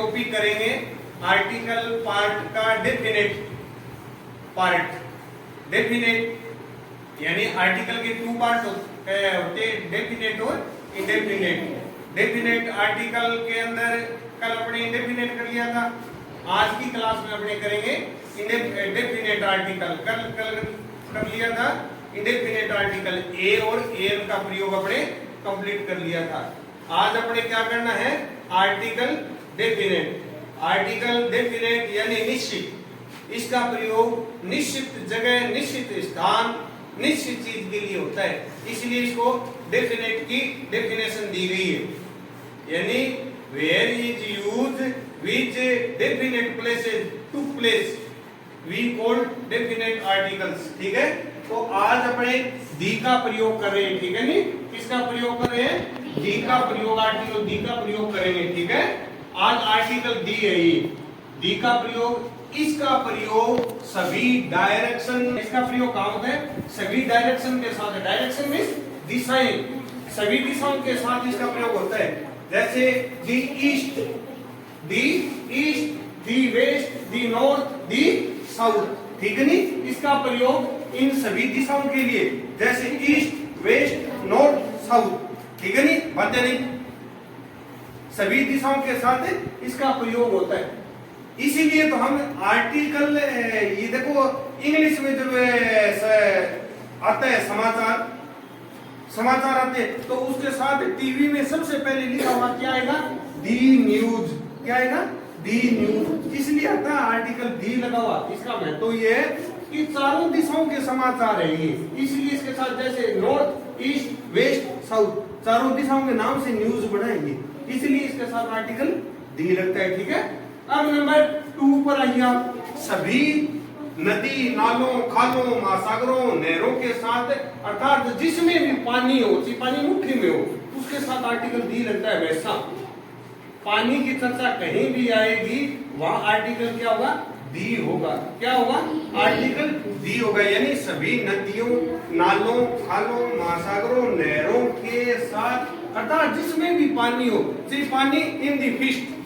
Topic करेंगे article part का definite part. Definite यानी आर्टिकल के टू पार्ट होते हैं, डेफिनेट और इंडेफिनेट। डेफिनेट आर्टिकल के अंदर कल अपने इंडेफिनेट कर लिया था, आज की क्लास में अपने करेंगे डेफिनेट आर्टिकल। कल कर लिया था इंडेफिनेट आर्टिकल, ए और एन का प्रयोग अपने कंप्लीट कर लिया था। आज अपने क्या करना है, आर्टिकल डेफिनेट। आर्टिकल डेफिनेट यानी निश्चित, इसका प्रयोग निश्चित जगह, निश्चित स्थान, निश्चित चीज के लिए होता है, इसलिए इसको डेफिनेट की डेफिनेशन दी गई है। यानी where is use which definite places took place we call definite articles. ठीक है, तो आज अपने दी का प्रयोग कर रहे हैं। ठीक है, नहीं किसका प्रयोग कर रहे हैं, दी का प्रयोग, आर्टिकल दी का प्रयोग करेंगे। ठीक है, आज आर्टिकल दी है ये, दी का प्रयोग। इसका प्रयोग सभी डायरेक्शन, इसका प्रयोग कहां होता है, सभी डायरेक्शन के साथ। डायरेक्शन मींस दिशाएं, सभी दिशाओं के साथ इसका प्रयोग होता है। जैसे दी east, the waste, the north, the south. ठीक है नहीं, इसका प्रयोग इन सभी दिशाओं के लिए, जैसे ईस्ट, वेस्ट, नॉर्थ, साउथ। ठीक है नहीं, बातें नहीं, सभी दिशाओं के साथ इसका प्रयोग होता है। इसीलिए तो हम आर्टिकल, ये देखो इंग्लिश में जब आता है समाचार आते हैं, तो उसके साथ टीवी में सबसे पहले लिखा हुआ क्या आएगा, दी न्यूज। क्या आएगा, दी न्यूज। इसलिए आता है आर्टिकल दी लगा हुआ। इसका महत्व ये है कि चारों दिशाओं के समाचार है ये, इसलिए इसके साथ जैसे नॉर्थ, ईस्ट, वेस्ट, साउथ, चारों दिशाओं के नाम से न्यूज बनाएंगे, इसलिए इसके साथ आर्टिकल दी लगता है। ठीक है, अब नंबर 2 पर आइए आप। सभी नदी, नालों, खालों, महासागरों, नहरों के साथ, अर्थात जिसमें भी पानी हो, पानी मुट्ठी में हो, उसके साथ आर्टिकल दी लगता है। वैसा पानी की चर्चा कहीं भी आएगी, वहां आर्टिकल क्या होगा, दी होगा। क्या होगा, आर्टिकल दी होगा। यानी सभी नदियों, नालों, खालों, महासागरों, नहरों के साथ, अर्थात जिसमें भी पानी हो, सिर्फ पानी इन दी फिस्ट,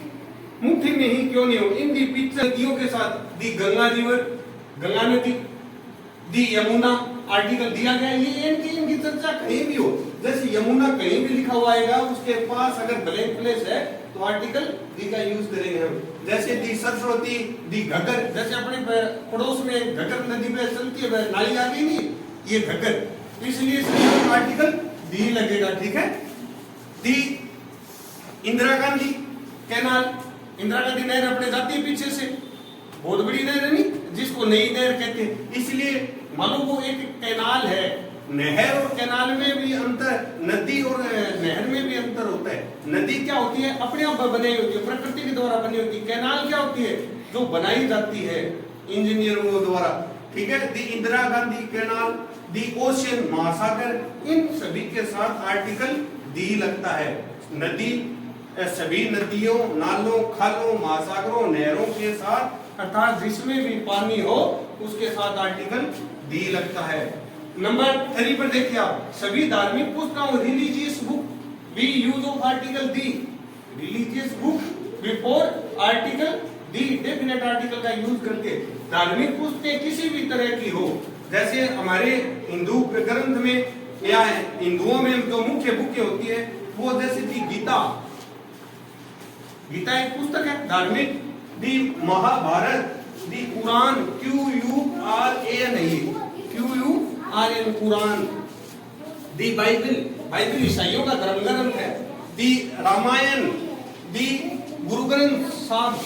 मुट्ठी में ही क्यों नहीं हो, इन दी पिक्चर, नदियों के साथ, दी गंगा रिवर, गंगा नदी, दी यमुना, आर्टिकल दिया गया। ये इनकी चर्चा कहीं भी हो, जैसे यमुना कहीं भी लिखा हुआ आएगा, उसके पास अगर ब्लैंक प्लेस है तो आर्टिकल दी का यूज करेंगे हम। जैसे दी सरस्वती, दी घग्गर, जैसे अपने पड़ोस में घग्गर नदी पे चलती है, नाली आ गई नहीं, ये घग्गर, इसलिए आर्टिकल दी लगेगा। ठीक है, दी इंदिरा गांधी कैनाल, इंदिरा गांधी नहर अपने जाती है पीछे से, बहुत बड़ी नहर है नहीं, जिसको नई नहर कहते हैं। इसलिए मालूम वो एक कैनाल है। नहर और कैनाल में भी अंतर, नदी और नहर में भी अंतर होता है। नदी क्या होती है, अपने आप बनाई होती है, प्रकृति के द्वारा बनी होती है। कैनाल क्या होती है, जो बनाई जाती है इंजीनियरों द्वारा। ठीक है, दी इंदिरा गांधी कैनाल, दी ओशियन, महासागर, इन सभी के साथ आर्टिकल दी लगता है। नदी, सभी नदियों, नालों, खालों, महासागरों, नहरों के साथ, अर्थात जिसमें भी पानी हो, उसके साथ आर्टिकल दी लगता है। नंबर 3 पर देखिए आप, सभी धार्मिक पुस्तकों, religious book we use of article the. Religious book before article the, definite article का यूज करके। धार्मिक पुस्तकें किसी भी तरह की हो, जैसे हमारे हिंदू ग्रंथ में या हिंदुओं में जो मुख्य बुकें होती है, वो जैसे दी गीता, गीता एक पुस्तक है धार्मिक, दी महाभारत, दी कुरान, QURAN है, QURAN कुरान, दी बाइबल, बाइबल ईसाइयों का धर्म ग्रंथ है, दी रामायण, दी गुरु ग्रंथ साहब,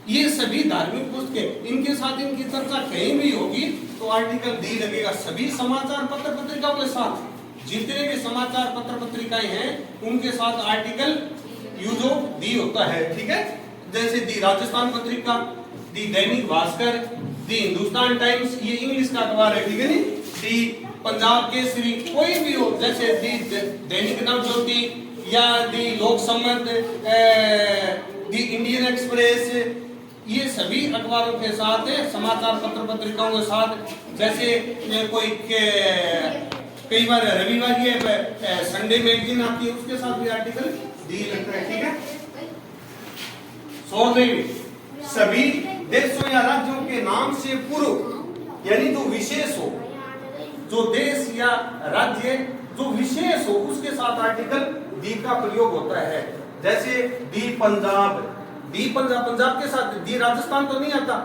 ये सभी धार्मिक पुस्तकें, इनके साथ इनकी चर्चा कहीं भी होगी तो आर्टिकल दी लगेगा। सभी समाचार पत्र पत्रिकाओं के साथ, जितने भी समाचार पत्र पत्रिकाएं हैं, उनके साथ आर्टिकल यूज ऑफ दी होता है। ठीक है, जैसे दी राजस्थान पत्रिका, दी दैनिक भास्कर, दी हिंदुस्तान टाइम्स, ये इंग्लिश का अखबार है। ठीक है नी, दी पंजाब केसरी, कोई भी हो, जैसे दी दैनिक नवज्योति या दी लोक सम्मत, दी इंडियन एक्सप्रेस, ये सभी अखबारों के साथ, समाचार पत्र पत्रिकाओं के साथ, जैसे कोई कई बार रविवार ये संडे मैगजीन आती है, उसके साथ भी आर्टिकल दी लगता है। ठीक है, 16वीं सभी देशों या राज्यों के नाम से पूर्व यानी जो विशेष हो, जो देश या राज्य जो विशेष हो उसके साथ आर्टिकल दी का प्रयोग होता है। जैसे दी पंजाब, दी पंजाब के साथ दी राजस्थान तो नहीं आता,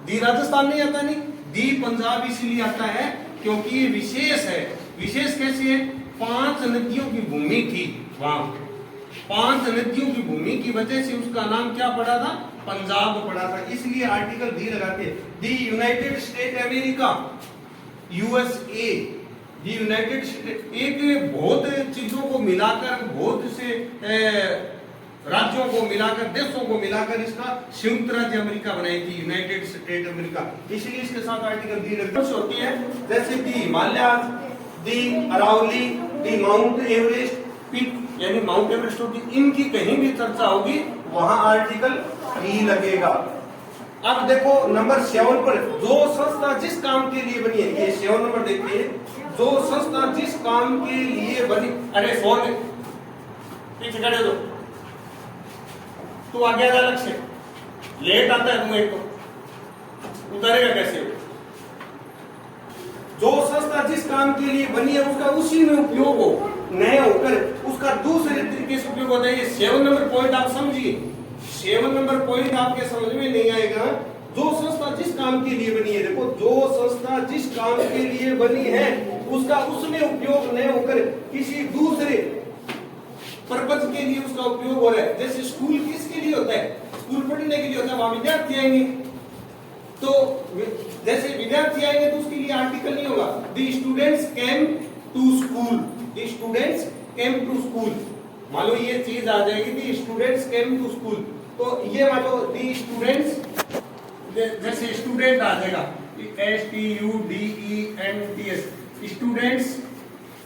दी राजस्थान नहीं आता, नहीं दी पंजाब इसलिए आता है क्योंकि ये विशेष है। विशेष कैसे है? 5 नदियों की भूमि थी वहां, 5 नदियों की भूमि की वजह से उसका नाम क्या पड़ा था? पंजाब पड़ा था, इसलिए आर्टिकल दी लगाते। दी यूनाइटेड स्टेट अमेरिका, यूएसए, दी यूनाइटेड स्टेट, एक बहुत चीजों को मिलाकर, बहुत से राज्यों को मिलाकर, देशों को मिलाकर इसका संयुक्त राज्य अमेरिका बनाई थी, यूनाइटेड स्टेट अमेरिका, इसलिए इसके साथ आर्टिकल दी होती है। जैसे दी हिमालय, दी अरावली, दी माउंट एवरेस्ट पीक यानी माउंट एवरेस्ट होगी, इनकी कहीं भी चर्चा होगी वहां आर्टिकल डी लगेगा। अब देखो नंबर 7 पर, जो संस्था जिस काम के लिए बनी है, ये 7 नंबर देखिए, जो संस्था जिस काम के लिए बनी, अरे फोन पीछे खड़े दो, तू आ गया अलग से, लेट आता है तुम्हें तो उतारेगा कैसे? जो संस्था जिस काम के लिए बनी है उसका उसी में उपयोग हो, नया होकर उसका दूसरे तरीके से उपयोग होता है। ये 7 नंबर पॉइंट आप समझिए, 7 नंबर पॉइंट आपके समझ में नहीं आएगा। जो संस्था जिस काम के लिए बनी है, देखो जो संस्था जिस काम के लिए बनी है उसका उसमें उपयोग नहीं होकर किसी दूसरे पर्पज के लिए उसका उपयोग हो रहा है। जैसे स्कूल किसके लिए होता है? स्कूल पढ़ने के लिए होता है, वहां विद्यार्थी आएंगे, तो जैसे विद्यार्थी आएंगे तो उसके लिए आर्टिकल नहीं होगा। The students came to school, the students came to school, मान लो ये चीज आ जाएगी, the students came to school, तो ये मान लो द स्टूडेंट्स, जैसे स्टूडेंट आ जाएगा STUDENTS, students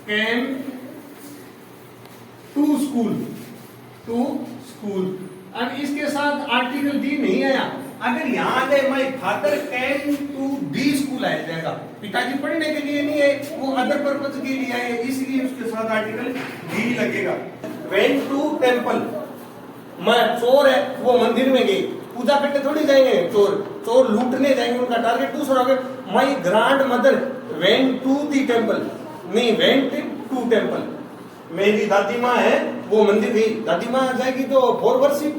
came to school, to school. अब इसके साथ आर्टिकल डी नहीं आया, अगर यहां है my father came to the school आ जाएगा, पिताजी पढ़ने के लिए नहीं है, वो अदर पर्पज के लिए आए, इसलिए उसके साथ आर्टिकल डी लगेगा। वेंट टू टेंपल, मैं चोर है वो मंदिर में गए, पूजा करने थोड़ी जाएंगे, चोर लूटने जाएंगे, उनका टारगेट दूसरा होगा। My grandmother went to the temple, नहीं वेंट टू टेंपल, मेरी दादी माँ है वो मंदिर गई, दादी माँ जाएगी तो फॉर वर्शिप,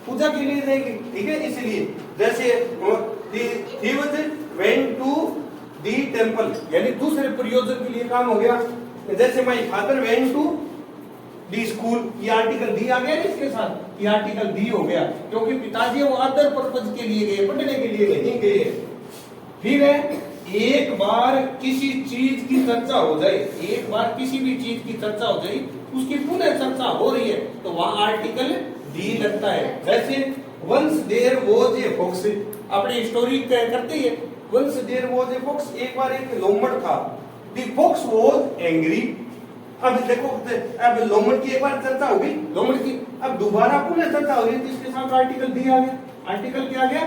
पूजा के लिए जाएगी, ठीक है, इसलिए। जैसे he went to the temple यानी दूसरे प्रयोजन के लिए काम हो गया। जैसे my father went to the school, ये आर्टिकल दी आ गया इसके साथ, ये आर्टिकल दी हो गया क्योंकि पिताजी वो अदर पर्पज के लिए गए, पढ़ने के लिए नहीं गए। फिर है एक बार किसी चीज की चर्चा हो जाए, एक बार किसी भी चीज की चर्चा हो जाए, उसकी पुनः चर्चा हो रही है तो वहां आर्टिकल डी लगता है। जैसे once there was a fox, अपनी स्टोरी करते ही once there was a fox, एक बार एक लोमड़ था, द फॉक्स वाज एंग्री। अब देखो अब लोमड़ की एक बार चर्चा होगी, लोमड़ की अब दोबारा पुनः चर्चा हो रही है, इसके साथ आर्टिकल डी आ गया, आर्टिकल क्या आ गया?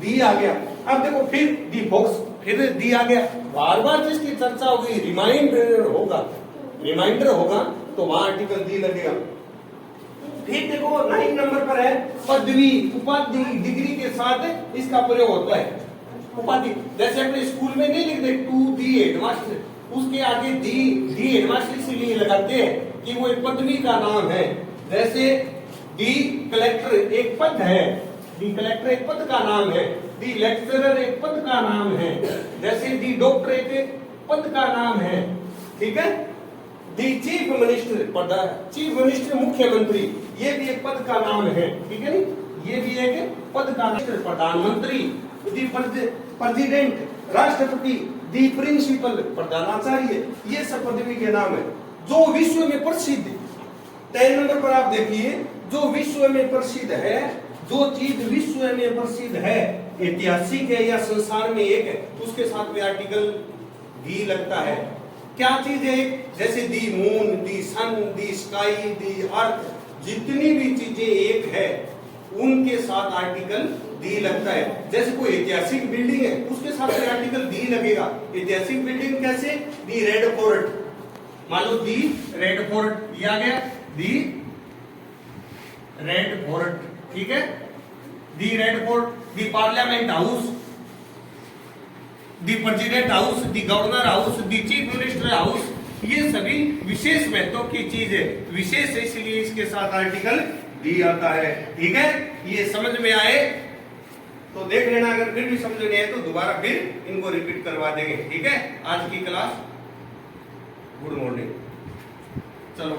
डी आ गया। अब देखो फिर द फॉक्स, फिर दी आ गया, बार बार जिसकी चर्चा होगी, रिमाइंडर होगा तो वहां आर्टिकल दी लगेगा। फिर देखो 9 नंबर पर है पदवी, उपाधि, डिग्री के साथ इसका प्रयोग होता है। उपाधि जैसे अपने स्कूल में नहीं लिखते टू दी हेडमास्टर, उसके आगे दी हेडमास्टर इसलिए लगाते हैं कि वो एक पदवी का नाम है। जैसे दी कलेक्टर एक पद है, दी कलेक्टर एक पद का नाम है, दी लेक्चरर एक पद का नाम है, जैसे दी डॉक्टर एक पद का नाम है, ठीक है। दी चीफ मिनिस्टर, चीफ मिनिस्टर मुख्यमंत्री, ये भी एक पद का नाम है, ठीक है, ये भी एक पद का नाम। प्रधानमंत्री, दी प्रेसिडेंट राष्ट्रपति, दी प्रिंसिपल प्रधानाचार्य, ये सब पदवी के नाम है जो विश्व में प्रसिद्ध। 10 नंबर पर आप देखिए, जो विश्व में प्रसिद्ध है, जो चीज विश्व में प्रसिद्ध है, ऐतिहासिक है या संसार में एक है, उसके साथ में आर्टिकल डी लगता है। क्या चीज है? जैसे दी मून, दी सन, दी स्काई, दी अर्थ, जितनी भी चीजें एक है उनके साथ आर्टिकल डी लगता है। जैसे कोई ऐतिहासिक बिल्डिंग है उसके साथ में आर्टिकल डी लगेगा। ऐतिहासिक बिल्डिंग कैसे? दी रेड फोर्ट, मान लो दी रेड फोर्ट दिया गया, दी रेड फोर्ट, ठीक है। The red fort, the parliament house, the president house, the governor house, the chief minister house, ये सभी विशेष महत्व की चीज है, विशेष है, इसलिए इसके साथ आर्टिकल दी आता है। ठीक है, ये समझ में आए तो देख लेना, अगर फिर भी समझ नहीं आए तो दोबारा फिर इनको रिपीट करवा देंगे। ठीक है, आज की क्लास गुड मॉर्निंग, चलो।